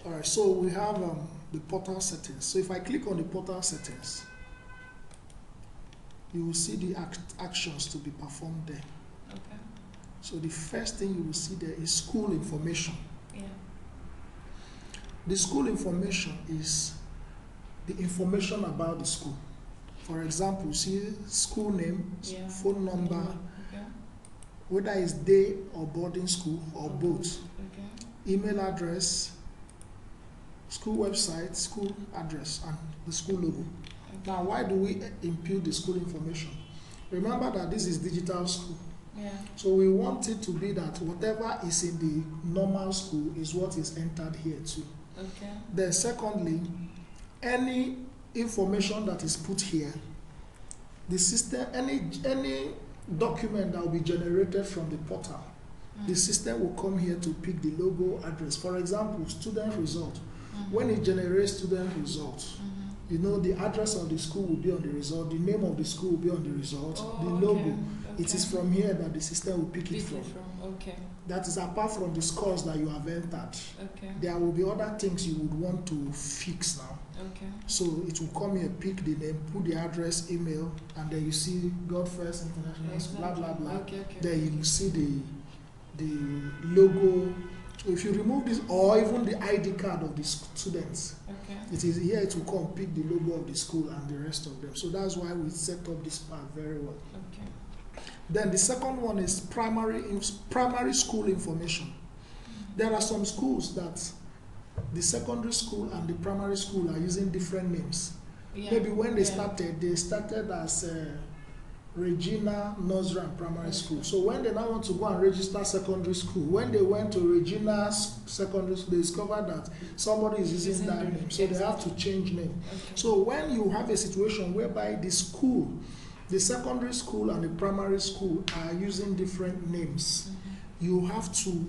All right, so we have the portal settings. So if I click on the portal settings, you will see the actions to be performed there. Okay. So the first thing you will see there is school information. Yeah. The school information is the information about the school. For example, see school name, Yeah. phone number, Okay. whether it's day or boarding school or both, Okay. email address, school website, school address, and the school logo. Okay. Now, why do we impute the school information? Remember that this is digital school. Yeah. So we want it to be that whatever is in the normal school is what is entered here too. Okay. Then secondly, any information that is put here, the system, any document that will be generated from the portal, the system will come here to pick the logo address. For example, student result. When it generates student results, you know the address of the school will be on the result, the name of the school will be on the result, the logo. Okay. It is from here that the system will pick it from. Okay. That is apart from the scores that you have entered. Okay. There will be other things you would want to fix now. Okay. So it will come here, pick the name, put the address, email, and then you see God First International School, blah blah blah. Okay. Okay. Then you will see the logo. So if you remove this, or even the ID card of the students, Okay. it is here it will come pick the logo of the school and the rest of them. So that's why we set up this part very well. Okay. Then the second one is primary school information. There are some schools that the secondary school and the primary school are using different names. Yeah. Maybe when they started as Regina Nursery and Primary School. So when they now want to go and register secondary school, when they went to Regina Secondary School, they discovered that somebody is using that name. So they have to change name. Okay. So when you have a situation whereby the school, the secondary school and the primary school are using different names, you have to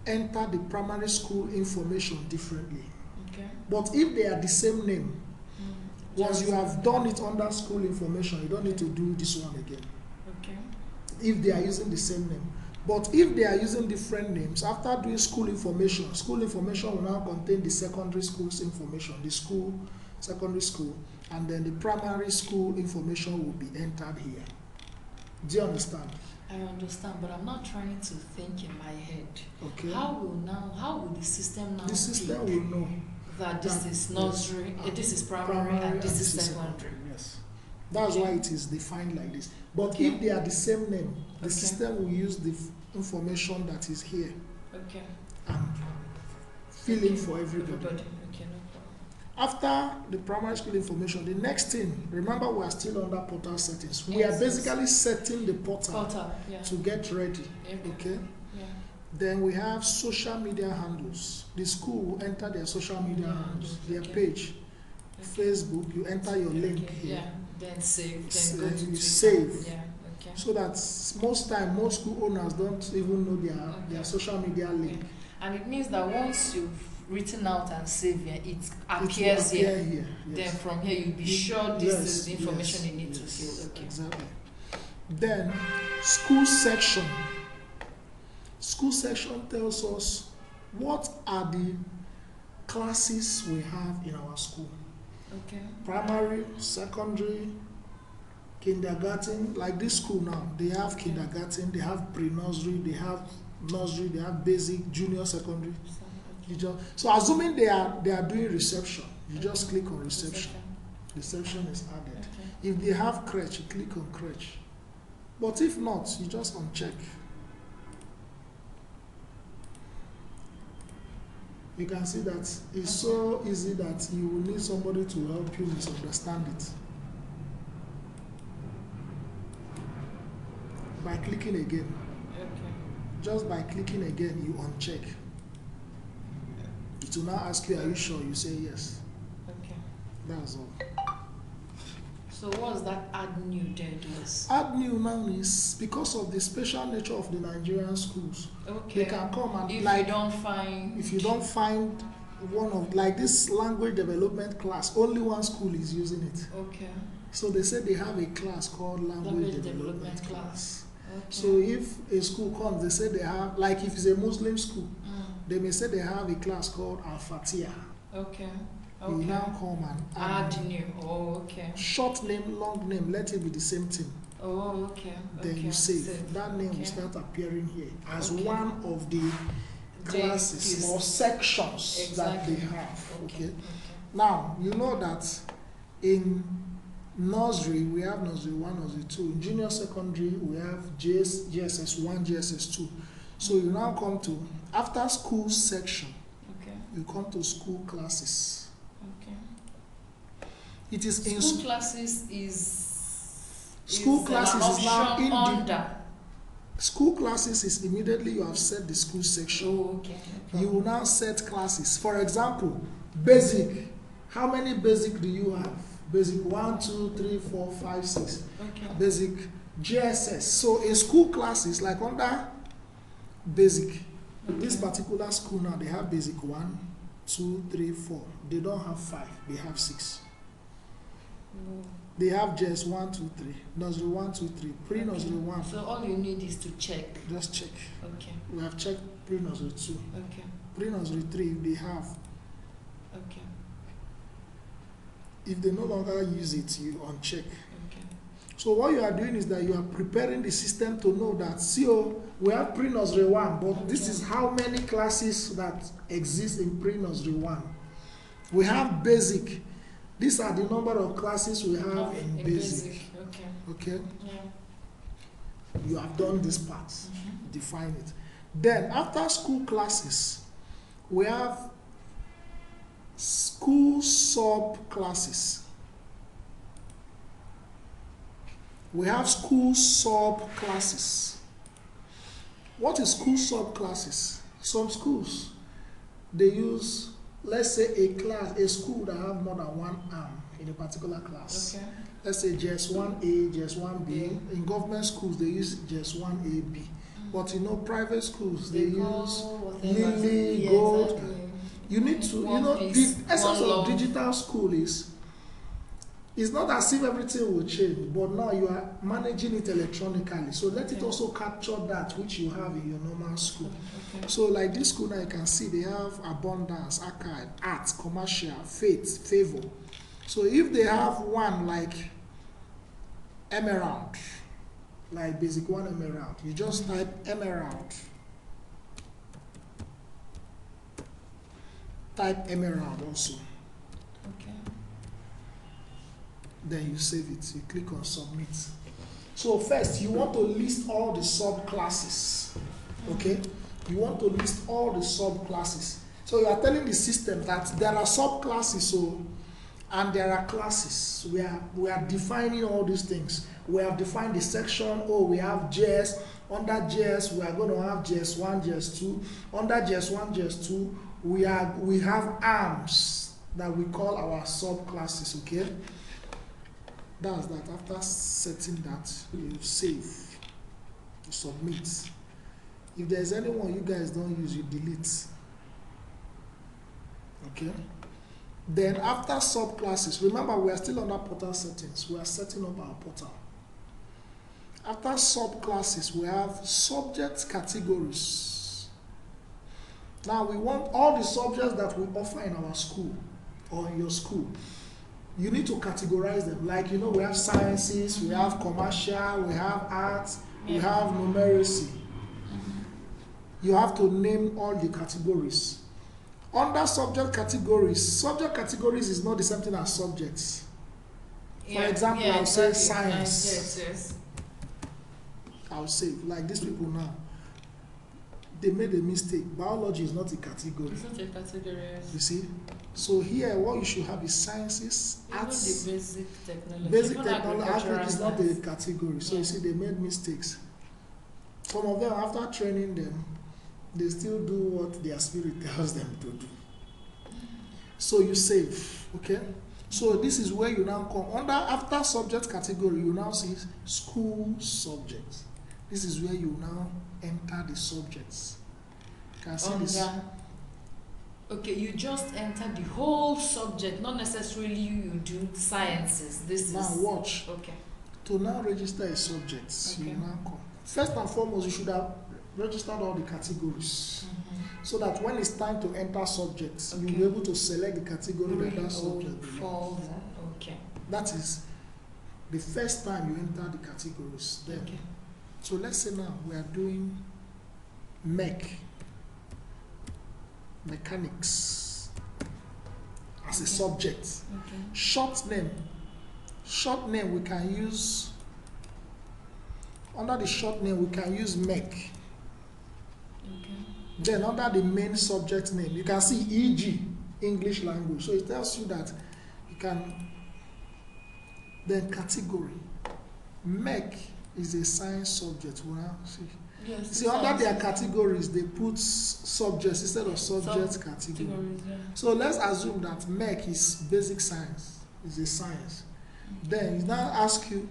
enter the primary school information differently. Okay. But if they are the same name, once you have done it under school information, you don't need to do this one again. Okay. If they are using the same name. But if they are using different names, after doing school information will now contain the secondary school's information, the school, secondary school, and then the primary school information will be entered here. Do you understand? I understand, but I'm not trying to think in my head. Okay. How will the system now The system pick will know that this is nursery, this is primary, and this is secondary? Yes. That's why it is defined like this. But if they are the same name, the system will use the information that is here Okay. and fill in for everybody. Okay, no problem. After the primary school information, the next thing, remember we are still under portal settings. We Yes, are basically setting the portal yeah. to get ready. Okay? Yeah. Then we have social media handles. The school will enter their social media handles, their page. Facebook, you enter your link here. Yeah. Then save. Then go to you Twitter. save. Yeah. Okay. So that most school owners don't even know their social media link. And it means that once you've written out and saved here, it appears it will appear here. Yes. Then from here you'll be sure this is the information you need to fill. Okay. Exactly. Then school section. School section tells us what are the classes we have in our school. Okay. Primary, secondary, kindergarten. Like this school now, they have kindergarten, they have pre-nursery, they have nursery, they have basic, junior, secondary. So assuming they are doing reception, you just click on reception. Reception is added. Okay. If they have crèche, you click on crèche. But if not, you just uncheck. You can see that it's so easy that you will need somebody to help you misunderstand it. By clicking again. Okay. Just by clicking again, you uncheck. It will now ask you, are you sure? You say yes. Okay. That's all. So what's that add new there does? Add new now is because of the special nature of the Nigerian schools. Okay. They can come and if like if you don't find one of like this language development class, only one school is using it. Okay. So they say they have a class called language development class. Okay. So if a school comes, they say they have, like if it's a Muslim school, They may say they have a class called Al-Fatiha. Okay. You now come and add new. Oh, okay. Short name, long name, let it be the same thing. Oh, okay. Then you save. That name will start appearing here as one of the classes or sections that they have. Okay. Now, you know that in nursery, we have nursery 1, nursery 2. In junior secondary, we have GSS 1, GSS 2. So you now come to after school section. Okay. You come to school classes. Okay. It is in school classes is school classes is now in under. School classes is immediately you have set the school section. Oh, okay. No, you will now set classes. For example, basic. How many basic do you have? Basic 1, 2, 3, 4, 5, 6. Okay. Basic GSS. So in school classes, like under basic, this particular school now, they have basic 1, 2, 3, 4. They don't have 5, they have 6. They have just 1, 2, 3. Nursery 1, 2, 3. Pre-nursery 1. So all you need is to check. Just check. Okay. We have checked pre-nursery 2. Okay. Pre-nursery 3, they have. Okay. If they no longer use it, you uncheck. Okay. So what you are doing is that you are preparing the system to know that, we have pre-nursery 1, but this is how many classes that exist in pre-nursery 1. We have basic. These are the number of classes we have in basic. Okay. Okay? Yeah. You have done this part. Define it. Then, after school classes, we have school sub-classes. We have school sub-classes. What is school sub-classes? Some schools, they use, let's say a school that have more than one arm in a particular class. Okay. Let's say just 1A, just 1B. Yeah. In government schools, they use just 1AB. But private schools, they use Lily, Gold. Exactly. You need to, the essence of digital school is, it's not as if everything will change, but now you are managing it electronically. So let it also capture that which you have in your normal school. Okay. So like this school now, you can see they have abundance, archive, arts, commercial, faith, favor. So if they have one like emerald, like basic 1 emerald, you just type emerald. Type emerald also. Okay. Then you save it. You click on submit. So first, you want to list all the subclasses. Okay? You want to list all the subclasses. So you are telling the system that there are subclasses, and there are classes. We are defining all these things. We have defined the section. We have JS. Under JS, we are going to have JS1, JS2. Under JS1, JS2, we have arms that we call our subclasses. Okay? That's that. After setting that, you save, you submit. If there's anyone you guys don't use, you delete. Okay? Then after subclasses, remember we are still under portal settings. We are setting up our portal. After subclasses, we have subject categories. Now we want all the subjects that we offer in our school or in your school. You need to categorize them. Like, we have sciences, we have commercial, we have arts, we have numeracy. You have to name all the categories. Under subject categories is not the same thing as subjects. For example, I'll say science. Yes. I'll say, like these people now, they made a mistake. Biology is not a category. It's not a category. Yes. You see? So here, what you should have is sciences, arts. The basic technology. Basic technology is not a category. So you see, they made mistakes. Some of them, after training them, they still do what their spirit tells them to do. So you save, okay? So this is where you now come. After subject category, you now see school subjects. This is where you now enter the subjects. You can see this. Okay, you just enter the whole subject, not necessarily you do sciences. Now watch. Okay. To now register a subject, you now come. First and foremost, you should have registered all the categories. Mm-hmm. So that when it's time to enter subjects, Okay. you'll be able to select the category that subject belongs. Falls in. Okay. That is the first time you enter the categories. Then, Okay. so let's say now we are doing mechanics as a Okay. subject. Okay. Short name we can use. Under the short name we can use mech. Okay. Then under the main subject name you can see e.g. English language. So it tells you that you can. Then category. Mech is a science subject. Well, Yes. see under their categories they put subjects instead of subject category. Yeah. So let's assume that mech is basic science, is a science. Then it now ask you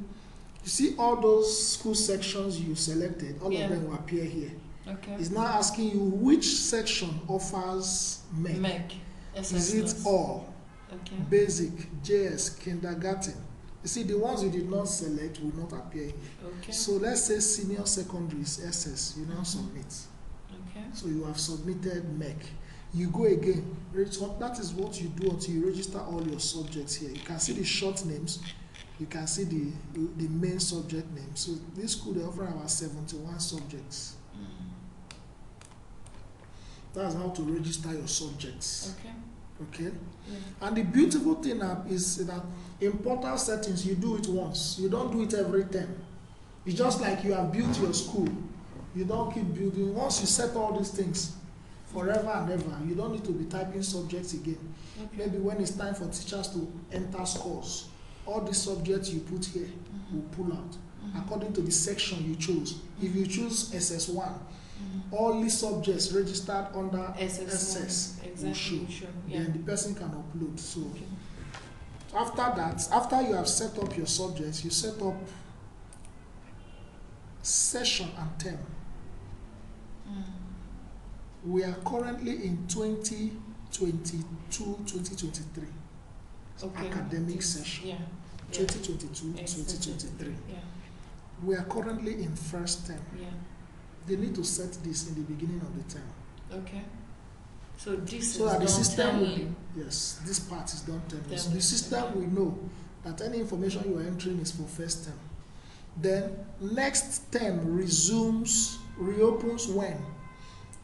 see all those school sections you selected, all of them will appear here. Okay. It's now asking you which section offers mech. Mech. Is it all? Okay. Basic, JS, kindergarten. You see, the ones you did not select will not appear here. Okay. So let's say senior secondary is SS, you now submit. Okay. So you have submitted mech. You go again. That is what you do until you register all your subjects here. You can see the short names. You can see the main subject name. So this school they offer about 71 subjects. That's how to register your subjects. Okay. Okay? Yeah. And the beautiful thing is that in portal settings, you do it once. You don't do it every time. It's just like you have built your school. You don't keep building. Once you set all these things forever and ever, you don't need to be typing subjects again. Okay. Maybe when it's time for teachers to enter scores, all the subjects you put here will pull out according to the section you chose. If you choose SS1, all the subjects registered under SS will show. Yeah. Then the person can upload. So Okay. after that, after you have set up your subjects, you set up session and term. We are currently in 2022-2023 Okay. academic session. Yeah. 2022-2023. Yeah. We are currently in first term. Yeah. They need to set this in the beginning of the term. Okay. So this So is that the done system will, timely. yes, this part is done term. So Term. the system will know that any information you are entering is for first term. Then next term reopens when?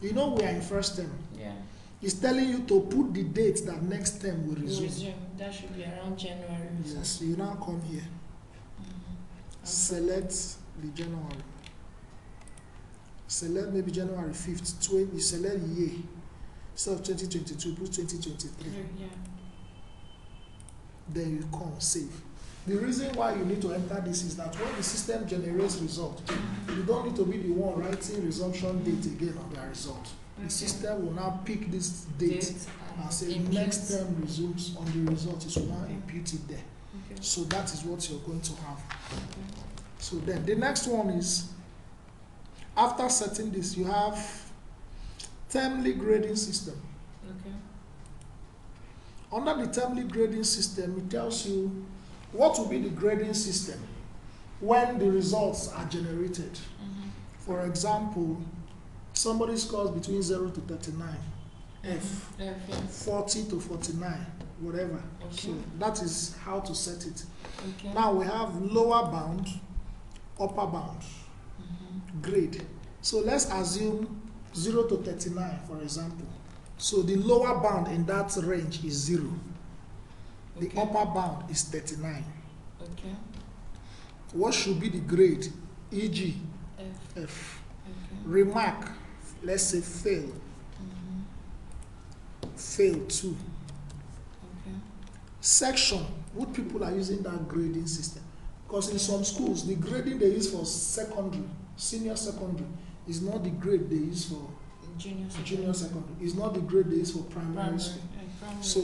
You know we are in first term. Yeah. It's telling you to put the date that next term will resume. That should be around January. Yes, so you now come here. Select the January. Select maybe January 5th. You select year. Instead of 2022, put 2023. Yeah. Then you come save. The reason why you need to enter this is that when the system generates result, you don't need to be the one writing resumption date again on their result. The system will now pick this date and say next term resumes on the result. It will now impute it there. Okay. So that is what you're going to have. Okay. So then the next one is, after setting this, you have termly grading system. Okay. Under the termly grading system, it tells you what will be the grading system when the results are generated. For example, somebody scores between 0 to 39, F, Yes. 40 to 49, whatever. Okay. So that is how to set it. Okay. Now we have lower bound, upper bound, grade. So let's assume 0 to 39, for example. So the lower bound in that range is 0. The Okay. upper bound is 39. Okay. What should be the grade? E.g. F. F. Okay. Remark, let's say fail. Fail 2. Okay. Section, what people are using that grading system? Because in some schools, the grading they use for secondary, senior secondary, is not the grade they use for junior secondary. It's not the grade they use for primary school. So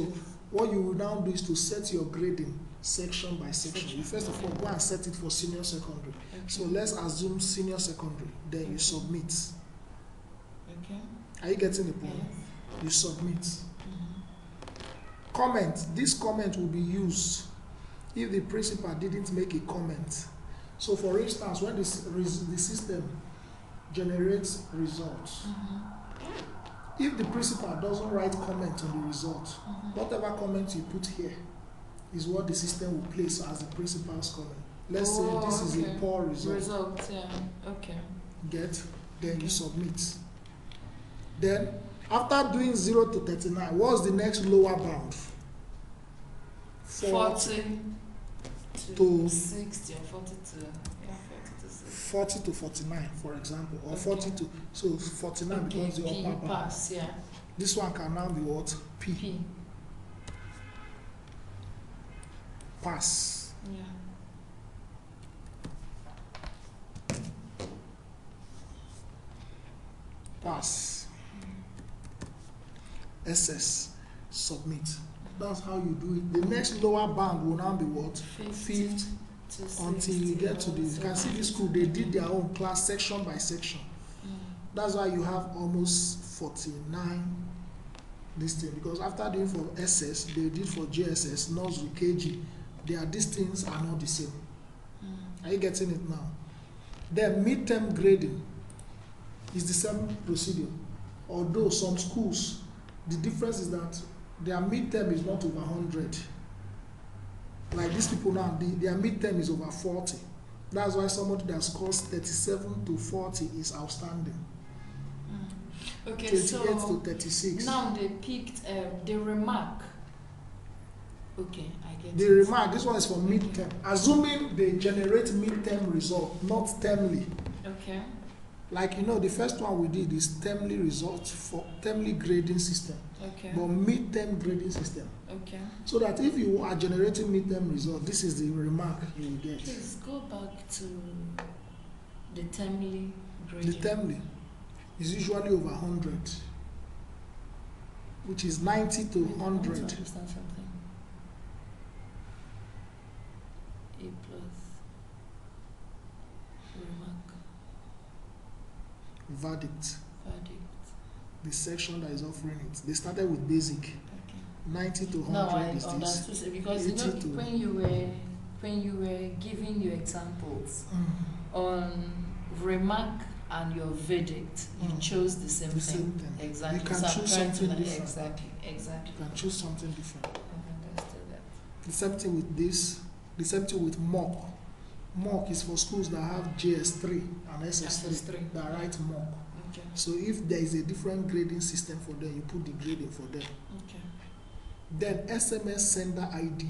what you will now do is to set your grading section by section. You first of all go and set it for senior secondary. Okay. So let's assume senior secondary. Then you submit. Okay. Are you getting the point? Yes. You submit. Comment. This comment will be used if the principal didn't make a comment. So for instance, when the system generates results. If the principal doesn't write comment on the result, whatever comment you put here is what the system will place as the principal's comment. Let's say this is a poor result. Get, then you submit. Then, after doing 0 to 39, what's the next lower bound? 40 to 60 or 40 to 40 to 49, for example, or 40 to, so 49 becomes the upper bound. Pass, This one can now be what? P. Pass. Pass. SS. Submit. That's how you do it. The next lower bound will now be what? Fifth. Until you get to this. You can see this school, they did their own class section by section. That's why you have almost 49 this thing. Because after doing for SS, they did for JSS, nursery, KG. Their distance are not the same. Are you getting it now? Then midterm grading is the same procedure. Although some schools, the difference is that their midterm is not over 100. Like these people now, their midterm is over 40. That's why somebody that scores 37 to 40 is outstanding. Okay, 28 so to 36. Now they picked the remark. Okay, I get the it. remark, this one is for midterm. Assuming they generate midterm result, not termly. Okay. Like the first one we did is termly results for termly grading system. Okay. But midterm grading system. Okay. So that if you are generating midterm result, this is the remark you will get. Please go back to the termly grading. The termly is usually over 100, which is 90 to 100. I want to understand something. A plus remark. Verdict. Verdict. The section that is offering it. They started with basic. Okay. 90 to 100 No, I is this. understood because when you were giving your examples on remark and your verdict, you chose the same thing. Exactly. You can so choose something different. Exactly. You can choose something different. I understood that. The same thing with this. The same thing with mock. Mock is for schools that have JS3 and SS3 that write mock. Okay. So if there is a different grading system for them, you put the grading for them. Okay. Then SMS sender ID.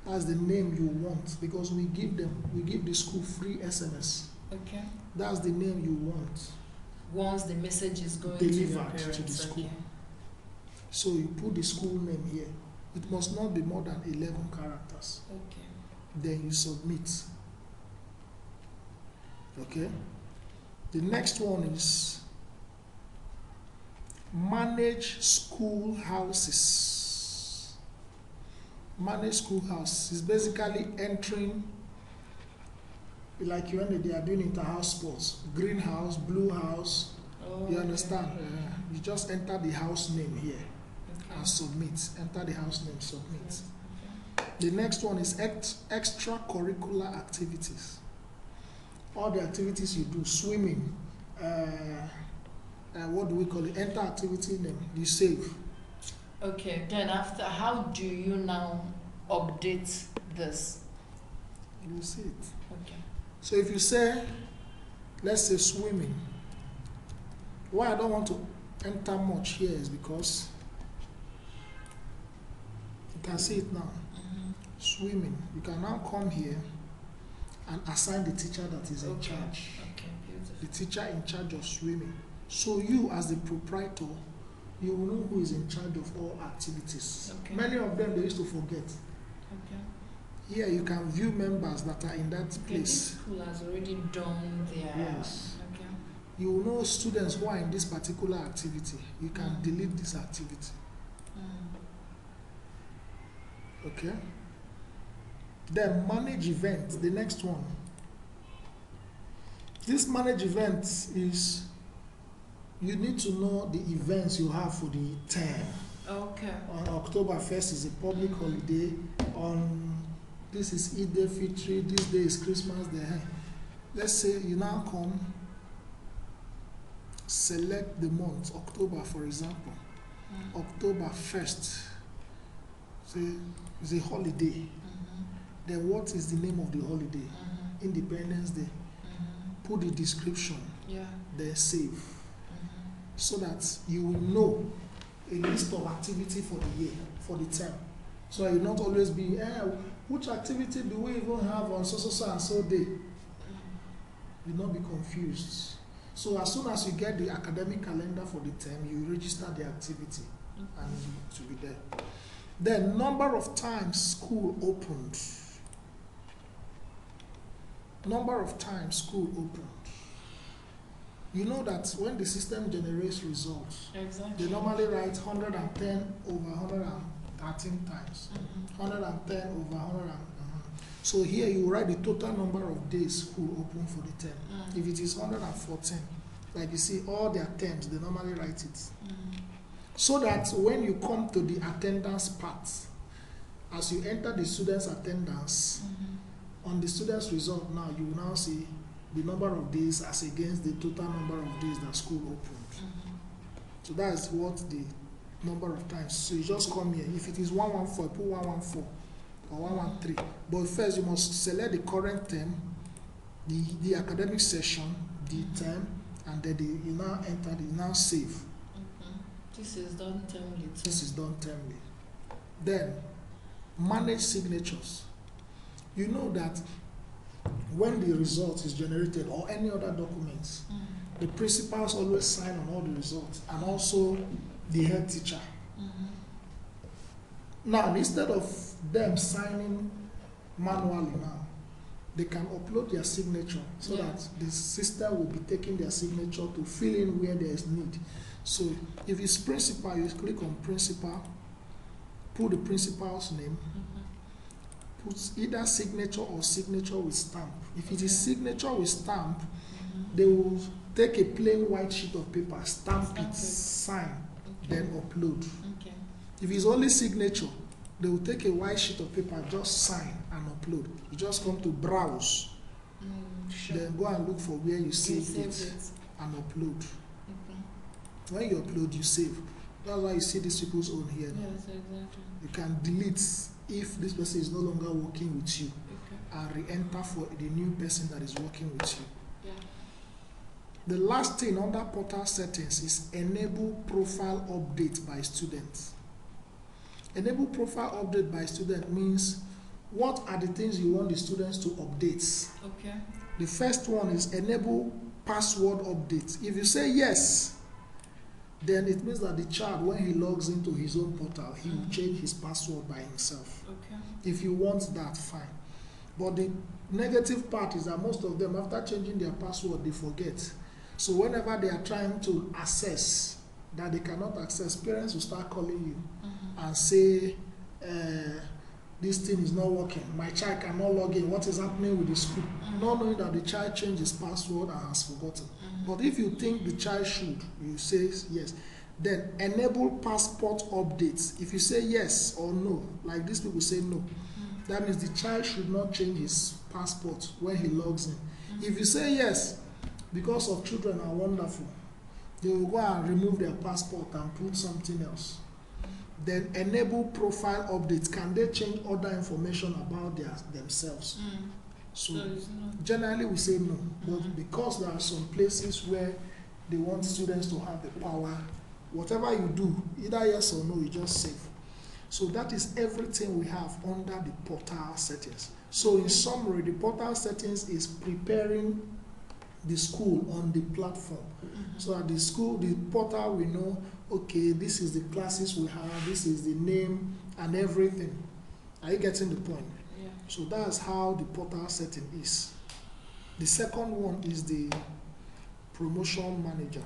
That's the name you want because we give the school free SMS. Okay. That's the name you want. Once the message is going delivered to, to the school. Okay. So you put the school name here. It must not be more than 11 characters. Okay. Then you submit. Okay. The next one is manage school houses. Manage schoolhouse is basically entering, like when they are doing inter-house sports, green house, blue house. Oh, You understand? You just enter the house name here and submit. Enter the house name, submit. Okay. The next one is extracurricular activities. All the activities you do, swimming, what do we call it? Enter activity name, you save. Okay, then after, how do you now update this? You will see it. Okay. So if you say, let's say swimming, why I don't want to enter much here is because you can see it now. Swimming, you can now come here and assign the teacher that is in charge. Okay, beautiful. The teacher in charge of swimming. So you as the proprietor, you will know who is in charge of all activities. Okay. Many of them they used to forget. Okay. Here you can view members that are in that Okay, place. this school has already done their. Yes. Okay. You will know students who are in this particular activity. You can delete this activity. Okay. Then manage events. The next one. This manage events is you need to know the events you have for the term. Okay. On October 1st is a public holiday. On this is Eid al-Fitr. This day is Christmas Day. let's say you now come, select the month, October for example. October 1st, say it's a holiday. Then what is the name of the holiday? Independence Day. Put the description, then save. So that you will know a list of activity for the year, for the term. So you not always be, which activity do we even have on so and so day? You not be confused. So as soon as you get the academic calendar for the term, you register the activity and it will be there. Then number of times school opened. Number of times school opened. You know that when the system generates results, they normally write 110 over 113 times. 110 over 100. So here you write the total number of days school open for the term. If it is 114, like you see all their terms, they normally write it. So that when you come to the attendance part, as you enter the student's attendance, on the student's result now, you will now see the number of days as against the total number of days that school opened. So that is what the number of times. So you just come here. If it is 114, put 114 or 113. But first you must select the current term, the academic session, the term, and then you now enter, you now save. This is done termly. This is done termly. Then manage signatures. You know that when the result is generated or any other documents, the principals always sign on all the results, and also the head teacher. Now, instead of them signing manually now, they can upload their signature so that the system will be taking their signature to fill in where there is need. So if it's principal, you click on principal, put the principal's name, put either signature or signature with stamp. If it is signature with stamp, they will take a plain white sheet of paper, stamp it, sign, then upload. If it's only signature, they will take a white sheet of paper, just sign and upload. You just come to browse, then go and look for where you save it and upload. When you upload, you save. That's why you see these people's own here now. Yes, exactly. You can delete if this person is no longer working with you, and re-enter for the new person that is working with you. The last thing under portal settings is enable profile update by students. Enable profile update by student means what are the things you want the students to update. The first one is enable password update. If you say yes, then it means that the child, when he logs into his own portal, he will change his password by himself. If you want that, fine. But the negative part is that most of them, after changing their password, they forget. So whenever they are trying to access that they cannot access, parents will start calling you and say, this thing is not working. My child cannot log in. What is happening with the school? Not knowing that the child changed his password and has forgotten. But if you think the child should, you say yes. Then enable passport updates. If you say yes or no, like these people say no, that means the child should not change his passport when he logs in. If you say yes, because of children are wonderful, they will go and remove their passport and put something else. Then enable profile updates. Can they change other information about themselves? So generally we say no, but because there are some places where they want students to have the power, whatever you do, either yes or no, you just save. So that is everything we have under the portal settings. So in summary, the portal settings is preparing the school on the platform. So at the school, the portal will know, okay, this is the classes we have, this is the name and everything. Are you getting the point? So that's how the portal setting is. The second one is the promotion manager.